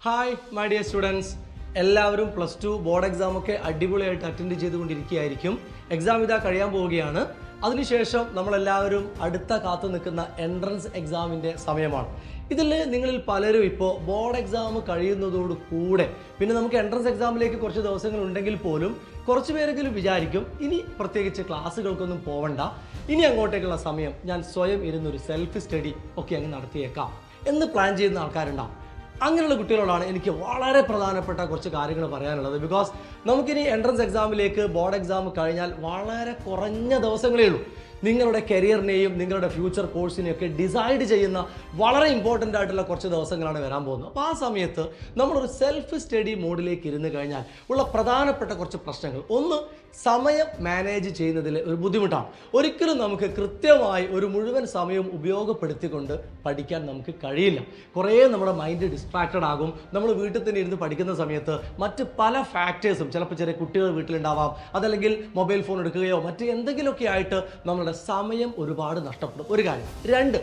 Hi my dear students, എല്ലാവരും +2 board exam ഒക്കെ അടിപൊളിയായിട്ട് അറ്റൻഡ് ചെയ്തുകൊണ്ടിരിക്കുകയായിരിക്കും. എക്സാം ഇതാ കഴിയാൻ പോവുകയാണ്. അതിനുശേഷം നമ്മളെല്ലാവരും അടുത്ത കാത്തു നിൽക്കുന്ന എൻട്രൻസ് എക്സാമിൻ്റെ സമയമാണ്. ഇതിൽ നിങ്ങളിൽ പലരും ഇപ്പോൾ ബോർഡ് എക്സാം കഴിയുന്നതോട് കൂടെ പിന്നെ നമുക്ക് എൻട്രൻസ് എക്സാമിലേക്ക് കുറച്ച് ദിവസങ്ങൾ ഉണ്ടെങ്കിൽ പോലും കുറച്ച് പേരെങ്കിലും വിചാരിക്കും ഇനി പ്രത്യേകിച്ച് ക്ലാസ്സുകൾക്കൊന്നും പോവണ്ട, ഇനി അങ്ങോട്ടേക്കുള്ള സമയം ഞാൻ സ്വയം ഇരുന്നൊരു സെൽഫ് സ്റ്റഡി ഒക്കെ അങ്ങ് നടത്തിയേക്കാം എന്ന് പ്ലാൻ ചെയ്യുന്ന ആൾക്കാരുണ്ടാവും. അങ്ങനെയുള്ള കുട്ടികളോടാണ് എനിക്ക് വളരെ പ്രധാനപ്പെട്ട കുറച്ച് കാര്യങ്ങൾ പറയാനുള്ളത്. ബിക്കോസ് നമുക്കിനി എൻട്രൻസ് എക്സാമിലേക്ക് ബോർഡ് എക്സാം കഴിഞ്ഞാൽ വളരെ കുറഞ്ഞ ദിവസങ്ങളേ ഉള്ളൂ. നിങ്ങളുടെ കരിയറിനെയും നിങ്ങളുടെ ഫ്യൂച്ചർ കോഴ്സിനെയും ഒക്കെ ഡിസൈഡ് ചെയ്യുന്ന വളരെ ഇമ്പോർട്ടൻ്റ് ആയിട്ടുള്ള കുറച്ച് ദിവസങ്ങളാണ് വരാൻ പോകുന്നത്. അപ്പോൾ ആ സമയത്ത് നമ്മളൊരു സെൽഫ് സ്റ്റഡി മോഡിലേക്ക് ഇരുന്ന് കഴിഞ്ഞാൽ ഉള്ള പ്രധാനപ്പെട്ട കുറച്ച് പ്രശ്നങ്ങൾ, ഒന്ന് സമയം മാനേജ് ചെയ്യുന്നതിൽ ഒരു ബുദ്ധിമുട്ടാണ്. ഒരിക്കലും നമുക്ക് കൃത്യമായി ഒരു മുഴുവൻ സമയവും ഉപയോഗപ്പെടുത്തിക്കൊണ്ട് പഠിക്കാൻ നമുക്ക് കഴിയില്ല. കുറേ നമ്മുടെ മൈൻഡ് ഡിസ്ട്രാക്റ്റഡ് ആകും. നമ്മൾ വീട്ടിൽ തന്നെ ഇരുന്ന് പഠിക്കുന്ന സമയത്ത് മറ്റ് പല ഫാക്ടേഴ്സും, ചിലപ്പോൾ ചെറിയ കുട്ടികൾ വീട്ടിലുണ്ടാവാം, അതല്ലെങ്കിൽ മൊബൈൽ ഫോൺ എടുക്കുകയോ മറ്റ് എന്തെങ്കിലുമൊക്കെ ആയിട്ട് നമ്മുടെ സമയം ഒരുപാട് നഷ്ടപ്പെടും. ഒരു കാര്യം. രണ്ട്,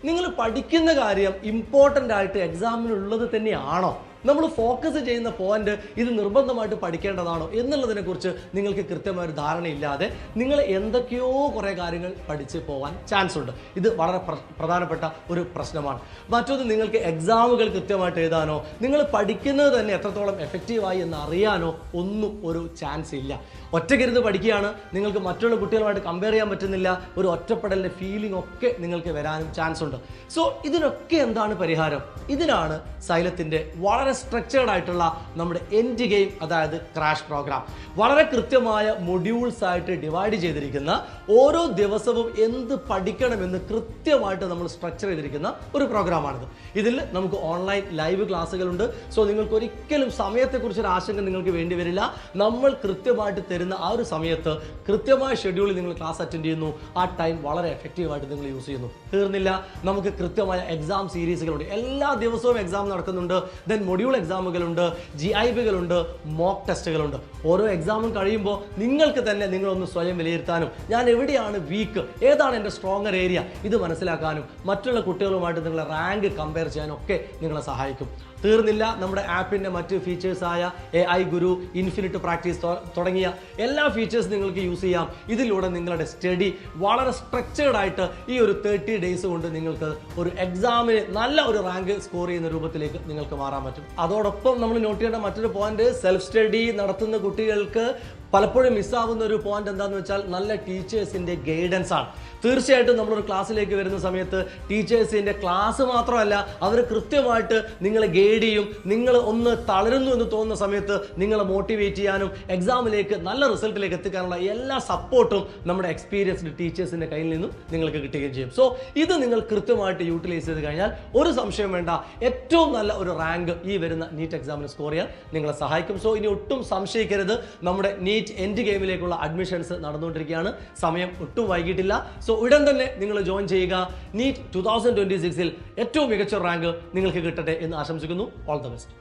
നിങ്ങൾ പഠിക്കുന്ന കാര്യം ഇമ്പോർട്ടൻ്റ് ആയിട്ട് എക്സാമിനുള്ളത് തന്നെയാണോ? നമ്മൾ ഫോക്കസ് ചെയ്യുന്ന പോയിന്റ് ഇത് നിർബന്ധമായിട്ട് പഠിക്കേണ്ടതാണോ എന്നുള്ളതിനെക്കുറിച്ച് നിങ്ങൾക്ക് കൃത്യമായൊരു ധാരണയില്ലാതെ നിങ്ങൾ എന്തൊക്കെയോ കുറേ കാര്യങ്ങൾ പഠിച്ച് പോകാൻ ചാൻസ് ഉണ്ട്. ഇത് വളരെ പ്രധാനപ്പെട്ട ഒരു പ്രശ്നമാണ്. മറ്റൊന്ന്, നിങ്ങൾക്ക് എക്സാമുകൾ കൃത്യമായിട്ട് എഴുതാനോ നിങ്ങൾ പഠിക്കുന്നത് തന്നെ എത്രത്തോളം എഫക്റ്റീവായി എന്ന് അറിയാനോ ഒന്നും ഒരു ചാൻസ് ഇല്ല. ഒറ്റയ്ക്കിരുന്ന് പഠിക്കുകയാണ്, നിങ്ങൾക്ക് മറ്റുള്ള കുട്ടികളുമായിട്ട് കമ്പയർ ചെയ്യാൻ പറ്റുന്നില്ല, ഒരു ഒറ്റപ്പെടലിൻ്റെ ഫീലിംഗ് ഒക്കെ നിങ്ങൾക്ക് വരാനും ചാൻസ് ഉണ്ട്. സോ ഇതിനൊക്കെ എന്താണ് പരിഹാരം? ഇതിനാണ് സൈലത്തിൻ്റെ വളരെ സ്ട്രക്ചേർഡ് ആയിട്ടുള്ള നമ്മുടെ എൻഡ് ഗെയിം, അതായത് ക്രാഷ് പ്രോഗ്രാം. വളരെ കൃത്യമായ മൊഡ്യൂൾസ് ആയിട്ട് ഡിവൈഡ് ചെയ്തിരിക്കുന്ന, ഓരോ ദിവസവും എന്ത് പഠിക്കണമെന്ന് കൃത്യമായിട്ട് നമ്മൾ സ്ട്രക്ചർ ചെയ്തിരിക്കുന്ന ഒരു പ്രോഗ്രാമാണിത്. ഇതിൽ നമുക്ക് ഓൺലൈൻ ലൈവ് ക്ലാസ്സുകളുണ്ട്. സോ നിങ്ങൾക്ക് ഒരിക്കലും സമയത്തെക്കുറിച്ചൊരു ആശങ്ക നിങ്ങൾക്ക് വേണ്ടി വരില്ല. നമ്മൾ കൃത്യമായിട്ട് തരുന്ന ആ ഒരു സമയത്ത് കൃത്യമായ ഷെഡ്യൂളിൽ നിങ്ങൾ ക്ലാസ് അറ്റൻഡ് ചെയ്യുന്നു. ആ ടൈം വളരെ എഫക്റ്റീവായിട്ട് നിങ്ങൾ യൂസ് ചെയ്യുന്നു. തീർന്നില്ല, നമുക്ക് കൃത്യമായ എക്സാം സീരീസുകളുണ്ട്. എല്ലാ ദിവസവും എക്സാം നടക്കുന്നുണ്ട്. ദെൻ മൊഡ്യൂൾ എക്സാമുകളുണ്ട്, GIBകളുണ്ട്, മോക്ക് ടെസ്റ്റുകളുണ്ട്. ഓരോ എക്സാമും കഴിയുമ്പോൾ നിങ്ങൾക്ക് തന്നെ നിങ്ങളൊന്ന് സ്വയം വിലയിരുത്താനും ഞാൻ എവിടെയാണ് വീക്ക്, ഏതാണ് എൻ്റെ സ്ട്രോങ്ങർ ഏരിയ, ഇത് മനസ്സിലാക്കാനും മറ്റുള്ള കുട്ടികളുമായിട്ട് നിങ്ങളെ റാങ്ക് കമ്പയർ ചെയ്യാനും ഒക്കെ നിങ്ങളെ സഹായിക്കും. തീർന്നില്ല, നമ്മുടെ ആപ്പിൻ്റെ മറ്റ് ഫീച്ചേഴ്സായ AI ഗുരു, ഇൻഫിനിറ്റ് പ്രാക്ടീസ് തുടങ്ങിയ എല്ലാ ഫീച്ചേഴ്സ് നിങ്ങൾക്ക് യൂസ് ചെയ്യാം. ഇതിലൂടെ നിങ്ങളുടെ സ്റ്റഡി വളരെ സ്ട്രക്ചേർഡ് ആയിട്ട് ഈ ഒരു 30 ഡേയ്സ് കൊണ്ട് നിങ്ങൾക്ക് ഒരു എക്സാമിന് നല്ല ഒരു റാങ്ക് സ്കോർ ചെയ്യുന്ന രൂപത്തിലേക്ക് നിങ്ങൾക്ക് മാറാൻ പറ്റും. അതോടൊപ്പം നമ്മൾ നോട്ട് ചെയ്യേണ്ട മറ്റൊരു പോയിന്റ്, സെൽഫ് സ്റ്റഡി നടത്തുന്ന കുട്ടികൾക്ക് പലപ്പോഴും മിസ്സാവുന്ന ഒരു പോയിന്റ് എന്താണെന്ന് വെച്ചാൽ നല്ല ടീച്ചേഴ്സിൻ്റെ ഗൈഡൻസ് ആണ്. തീർച്ചയായിട്ടും നമ്മളൊരു ക്ലാസ്സിലേക്ക് വരുന്ന സമയത്ത് ടീച്ചേഴ്സിൻ്റെ ക്ലാസ് മാത്രമല്ല, അവർ കൃത്യമായിട്ട് നിങ്ങളെ ഗൈഡ് ചെയ്യും. നിങ്ങൾ ഒന്ന് തളരുന്നു എന്ന് തോന്നുന്ന സമയത്ത് നിങ്ങളെ മോട്ടിവേറ്റ് ചെയ്യാനും എക്സാമിലേക്ക് നല്ല റിസൾട്ടിലേക്ക് എത്തിക്കാനുള്ള എല്ലാ സപ്പോർട്ടും നമ്മുടെ എക്സ്പീരിയൻസ്ഡ് ടീച്ചേഴ്സിൻ്റെ കയ്യിൽ നിന്നും നിങ്ങൾക്ക് കിട്ടുകയും ചെയ്യും. സോ ഇത് നിങ്ങൾ കൃത്യമായിട്ട് യൂട്ടിലൈസ് ചെയ്ത് കഴിഞ്ഞാൽ ഒരു സംശയം വേണ്ട, ഏറ്റവും നല്ല ഒരു റാങ്ക് ഈ വരുന്ന നീറ്റ് എക്സാമിന് സ്കോർ ചെയ്യാൻ നിങ്ങളെ സഹായിക്കും. സോ ഇനി ഒട്ടും സംശയിക്കരുത്, നമ്മുടെ നീറ്റ് എൻഡ് ഗെയിമിലേക്കുള്ള അഡ്മിഷൻസ് നടന്നുകൊണ്ടിരിക്കുകയാണ്. സമയം ഒട്ടും വൈകിട്ടില്ല. സോ ഉടൻ തന്നെ നിങ്ങൾ ജോയിൻ ചെയ്യുക. നീറ്റ് 2026 ഏറ്റവും മികച്ച റാങ്ക് നിങ്ങൾക്ക് കിട്ടട്ടെ എന്ന് ആശംസിക്കുന്നു. All the best.